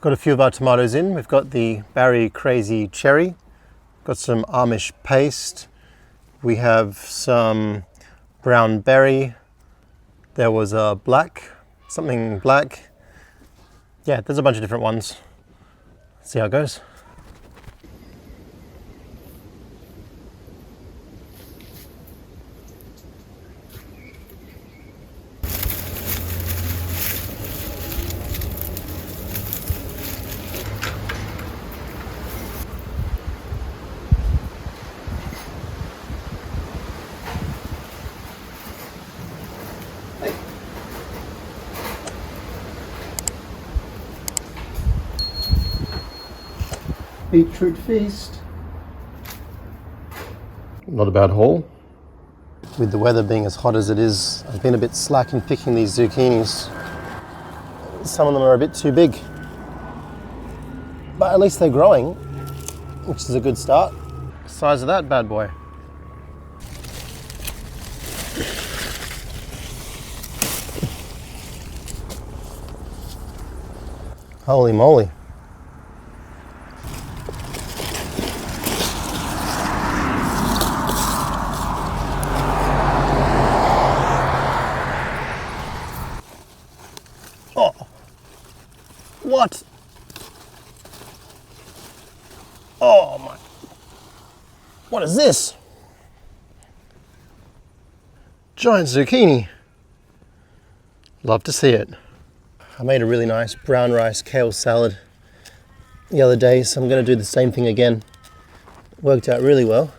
We've got a few of our tomatoes in. We've got the Barry Crazy Cherry, got some Amish Paste, we have some brown berry, there was a something black. Yeah, there's a bunch of different ones. Let's see how it goes. Beetroot feast. Not a bad haul. With the weather being as hot as it is, I've been a bit slack in picking these zucchinis. Some of them are a bit too big, but at least they're growing, which is a good start. Size of that bad boy. Holy moly. Oh, what? Oh my, what is this? Giant zucchini. Love to see it. I made a really nice brown rice kale salad the other day, so I'm going to do the same thing again. It worked out really well.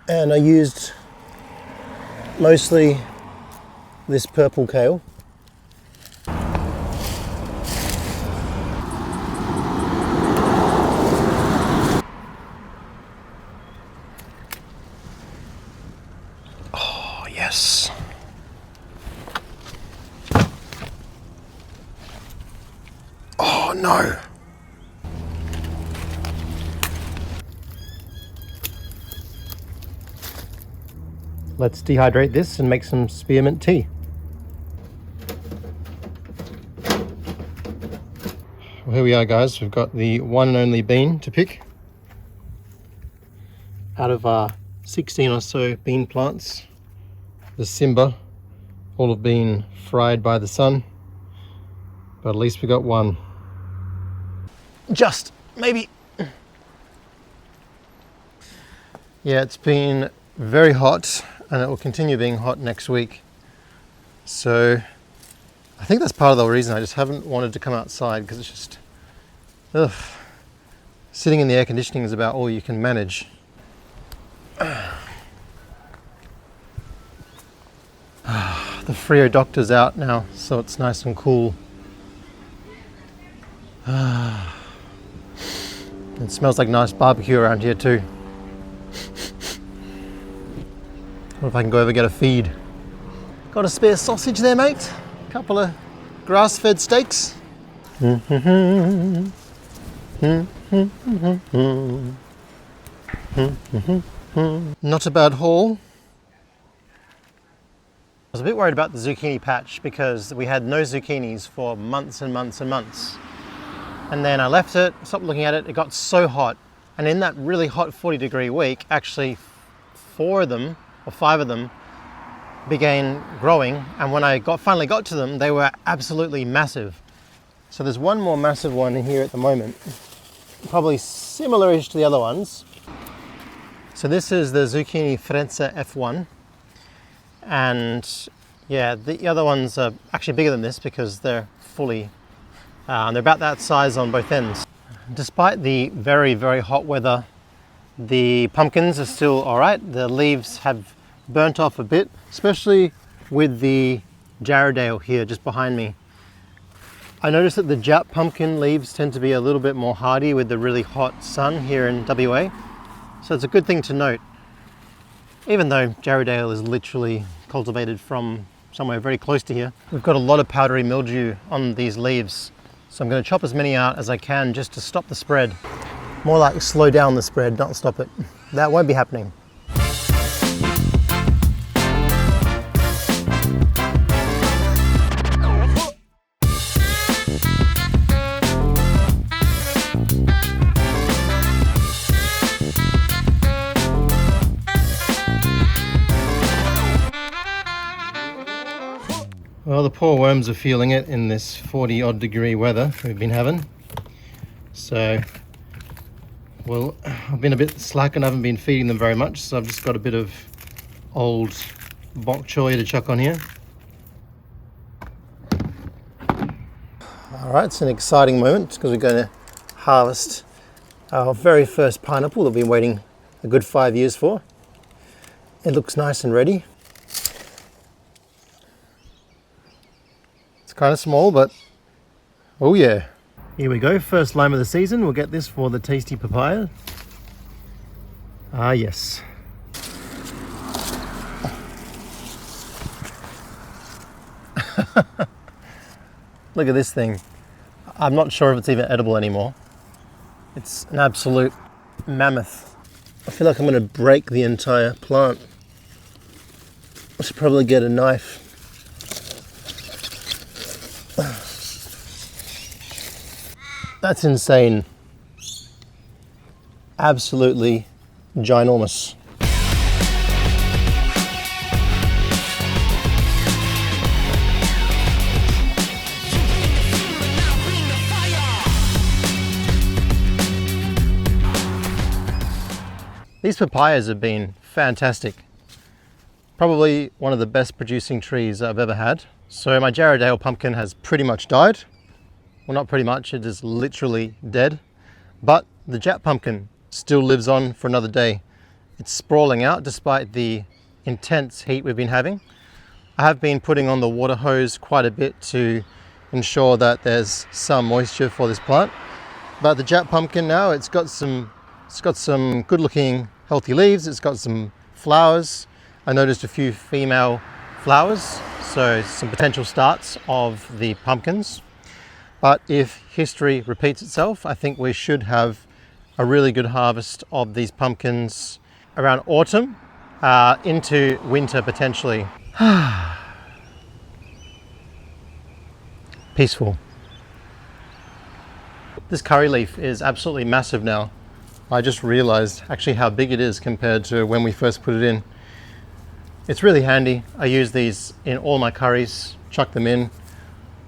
And I used mostly this purple kale. Oh, yes. Oh no. Let's dehydrate this and make some spearmint tea. Well, here we are, guys. We've got the one and only bean to pick out of our 16 or so bean plants. The Simba all have been fried by the sun, but at least we got one. Just maybe. Yeah, it's been very hot and it will continue being hot next week. So I think that's part of the reason I just haven't wanted to come outside, because it's just, ugh. Sitting in the air conditioning is about all you can manage. The Frio Doctor's out now, so it's nice and cool. It smells like nice barbecue around here too. What if I can go over and get a feed? Got a spare sausage there, mate? A couple of grass-fed steaks. Not a bad haul. I was a bit worried about the zucchini patch because we had no zucchinis for months and months and months. And then I left it, stopped looking at it, it got so hot. And in that really hot 40-degree week, actually 4 of them, or 5 of them, began growing. And when I finally got to them, they were absolutely massive. So there's one more massive one in here at the moment, probably similar-ish to the other ones. So this is the Zucchini Firenze F1. And yeah, the other ones are actually bigger than this because they're fully, they're about that size on both ends. Despite the very, very hot weather, the pumpkins are still all right. The leaves have burnt off a bit, especially with the Jarrahdale here just behind me. I noticed that the Jap pumpkin leaves tend to be a little bit more hardy with the really hot sun here in WA. So it's a good thing to note. Even though Jarrahdale is literally cultivated from somewhere very close to here, we've got a lot of powdery mildew on these leaves. So I'm going to chop as many out as I can just to stop the spread. More like slow down the spread, not stop it. That won't be happening. Well, the poor worms are feeling it in this 40 odd degree weather we've been having. So, well, I've been a bit slack and I haven't been feeding them very much, so I've just got a bit of old bok choy to chuck on here. All right, it's an exciting moment because we're going to harvest our very first pineapple that we've been waiting a good 5 years for. It looks nice and ready. It's kind of small, but oh yeah. Here we go, first lime of the season. We'll get this for the tasty papaya. Ah yes. Look at this thing. I'm not sure if it's even edible anymore. It's an absolute mammoth. I feel like I'm going to break the entire plant. I should probably get a knife. That's insane. Absolutely ginormous. These papayas have been fantastic. Probably one of the best producing trees I've ever had. So my Jarrahdale pumpkin has pretty much died. Well, not pretty much, it is literally dead. But the Jap pumpkin still lives on for another day. It's sprawling out despite the intense heat we've been having. I have been putting on the water hose quite a bit to ensure that there's some moisture for this plant. But the Jap pumpkin now, it's got some good looking healthy leaves. It's got some flowers. I noticed a few female flowers, so some potential starts of the pumpkins. But if history repeats itself, I think we should have a really good harvest of these pumpkins around autumn into winter potentially. Peaceful. This curry leaf is absolutely massive now. I just realized actually how big it is compared to when we first put it in. It's really handy. I use these in all my curries, chuck them in.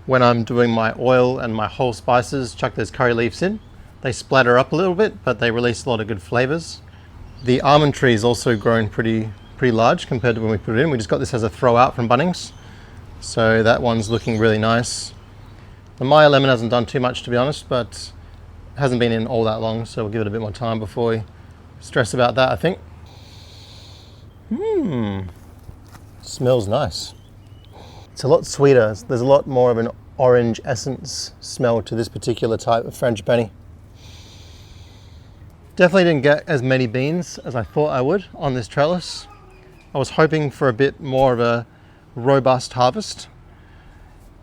When I'm doing my oil and my whole spices, chuck those curry leaves in. They splatter up a little bit, but they release a lot of good flavors. The almond tree is also grown pretty large compared to when we put it in. We just got this as a throw out from Bunnings. So that one's looking really nice. The Maya lemon hasn't done too much, to be honest, but it hasn't been in all that long, so we'll give it a bit more time before we stress about that, I think. Smells nice. It's a lot sweeter. There's a lot more of an orange essence smell to this particular type of frangipani. Definitely didn't get as many beans as I thought I would on this trellis. I was hoping for a bit more of a robust harvest.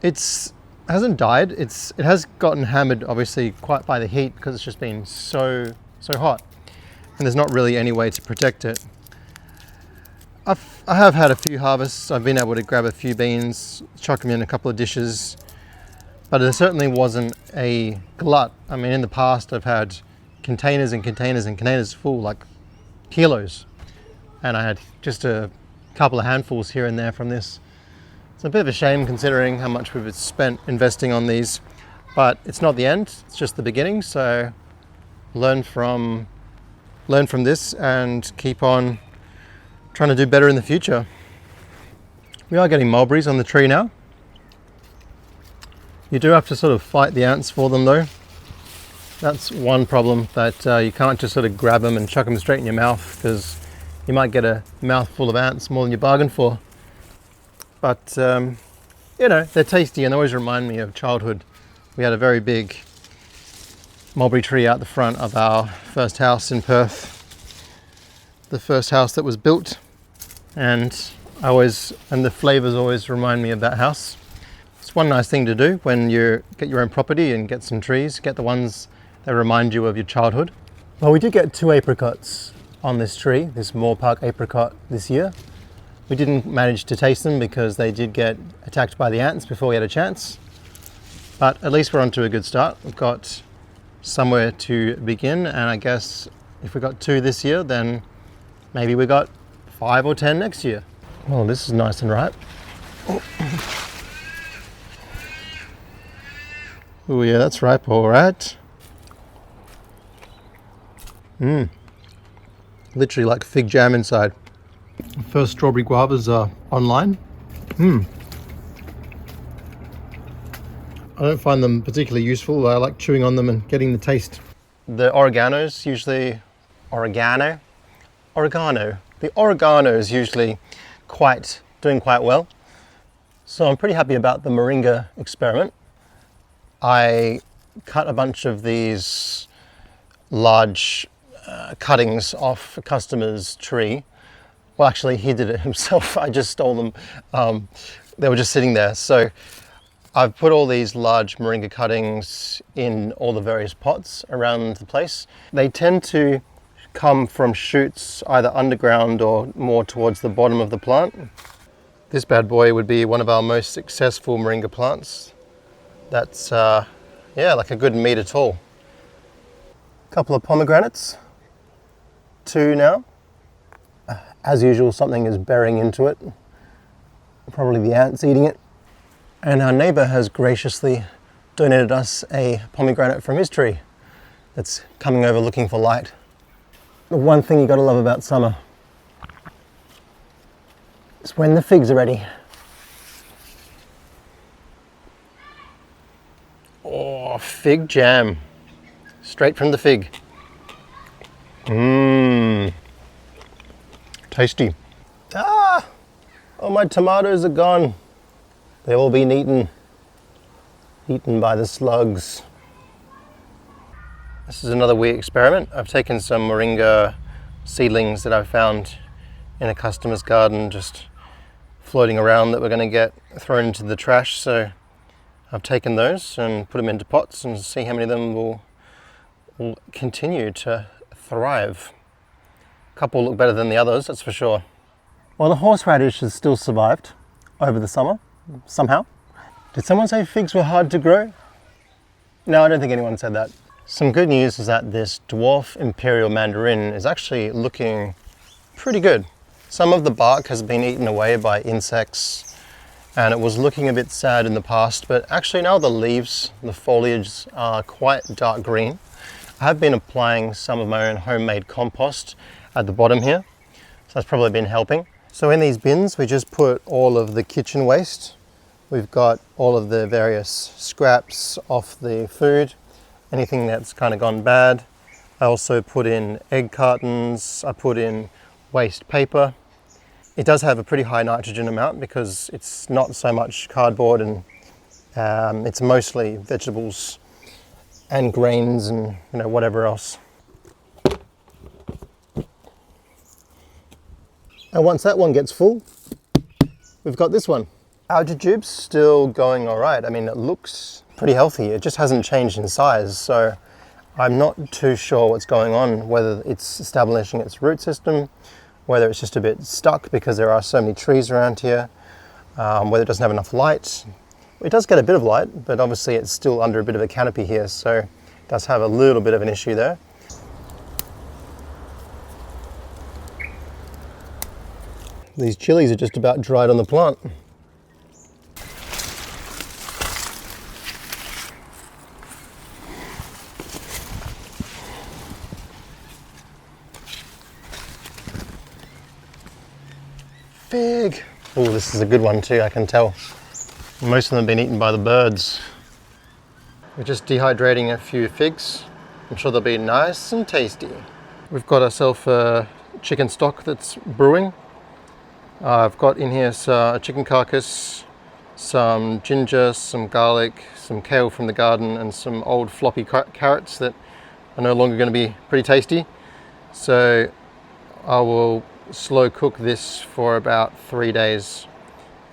It hasn't died. It has gotten hammered obviously quite by the heat because it's just been so hot, and there's not really any way to protect it. I have had a few harvests. I've been able to grab a few beans, chuck them in a couple of dishes, but it certainly wasn't a glut. I mean, in the past I've had containers and containers and containers full, like kilos, and I had just a couple of handfuls here and there from this. It's a bit of a shame considering how much we've spent investing on these, but it's not the end, it's just the beginning. So learn from this and keep on trying to do better in the future. We are getting mulberries on the tree now. You do have to sort of fight the ants for them though. That's one problem, that you can't just sort of grab them and chuck them straight in your mouth, because you might get a mouthful of ants more than you bargained for. But you know, they're tasty and they always remind me of childhood. We had a very big mulberry tree out the front of our first house in Perth. The first house that was built, and the flavors always remind me of that house. It's one nice thing to do when you get your own property and get some trees, get the ones that remind you of your childhood. Well, we did get 2 apricots on this tree, this Moore Park apricot this year. We didn't manage to taste them because they did get attacked by the ants before we had a chance, but at least we're on to a good start. We've got somewhere to begin, and I guess if we got 2 this year, then maybe we got 5 or 10 next year. Oh, this is nice and ripe. Oh. Oh yeah, that's ripe, all right. Literally like fig jam inside. First strawberry guavas are online. I don't find them particularly useful. I like chewing on them and getting the taste. The oregano's usually oregano. The oregano is usually doing quite well. So I'm pretty happy about the moringa experiment. I cut a bunch of these large cuttings off a customer's tree. Well, actually, he did it himself. I just stole them. They were just sitting there. So I've put all these large moringa cuttings in all the various pots around the place. They tend to come from shoots either underground or more towards the bottom of the plant. This bad boy would be one of our most successful moringa plants. That's, yeah, like a good meter tall. Couple of pomegranates, 2 now. As usual, something is burying into it. Probably the ants eating it. And our neighbor has graciously donated us a pomegranate from his tree that's coming over looking for light. The one thing you gotta love about summer is when the figs are ready. Oh, fig jam. Straight from the fig. Tasty. Ah! Oh, my tomatoes are gone. They've all been eaten by the slugs. This is another wee experiment. I've taken some moringa seedlings that I found in a customer's garden just floating around that we're going to get thrown into the trash. So I've taken those and put them into pots and see how many of them will continue to thrive. A couple look better than the others, that's for sure. Well, the horseradish has still survived over the summer. Somehow. Did someone say figs were hard to grow? No, I don't think anyone said that. Some good news is that this dwarf imperial mandarin is actually looking pretty good. Some of the bark has been eaten away by insects and it was looking a bit sad in the past, but actually now the leaves, the foliage are quite dark green. I have been applying some of my own homemade compost at the bottom here, so that's probably been helping. So in these bins, we just put all of the kitchen waste. We've got all of the various scraps off the food, anything that's kind of gone bad. I also put in egg cartons, I put in waste paper. It does have a pretty high nitrogen amount because it's not so much cardboard and it's mostly vegetables and grains and whatever else. And once that one gets full, we've got this one. Our jujube's still going all right. I mean, it looks pretty healthy. It just hasn't changed in size. So I'm not too sure what's going on, whether it's establishing its root system, whether it's just a bit stuck because there are so many trees around here, whether it doesn't have enough light. It does get a bit of light, but obviously it's still under a bit of a canopy here. So it does have a little bit of an issue there. These chilies are just about dried on the plant. Fig! Oh, this is a good one too, I can tell. Most of them have been eaten by the birds. We're just dehydrating a few figs. I'm sure they'll be nice and tasty. We've got ourselves a chicken stock that's brewing. I've got in here a chicken carcass, some ginger, some garlic, some kale from the garden, and some old floppy carrots that are no longer going to be pretty tasty. So I will slow cook this for about 3 days,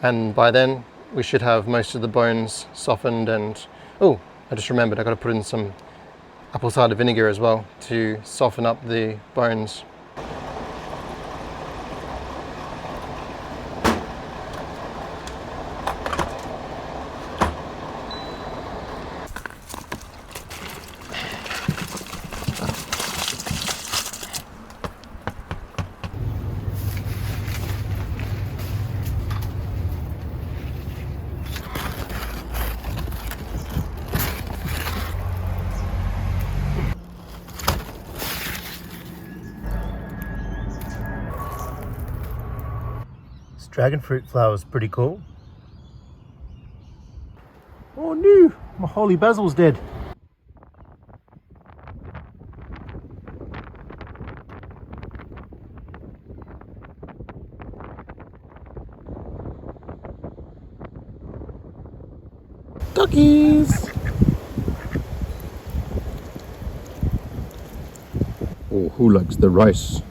and by then we should have most of the bones softened. And oh, I just remembered I got to put in some apple cider vinegar as well to soften up the bones. dragon fruit flower is pretty cool. Oh no, my holy basil's dead. Duckies! Oh, who likes the rice?